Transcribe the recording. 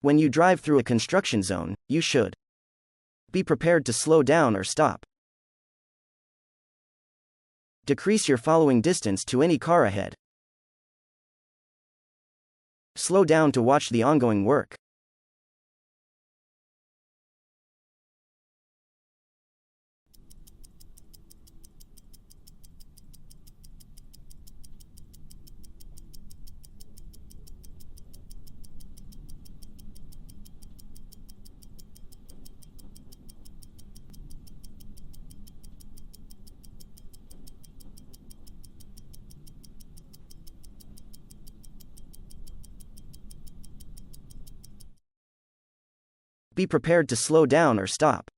When you drive through a construction zone, you should be prepared to slow down or stop. Decrease your following distance to any car ahead. Slow down to watch the ongoing work. Be prepared to slow down or stop.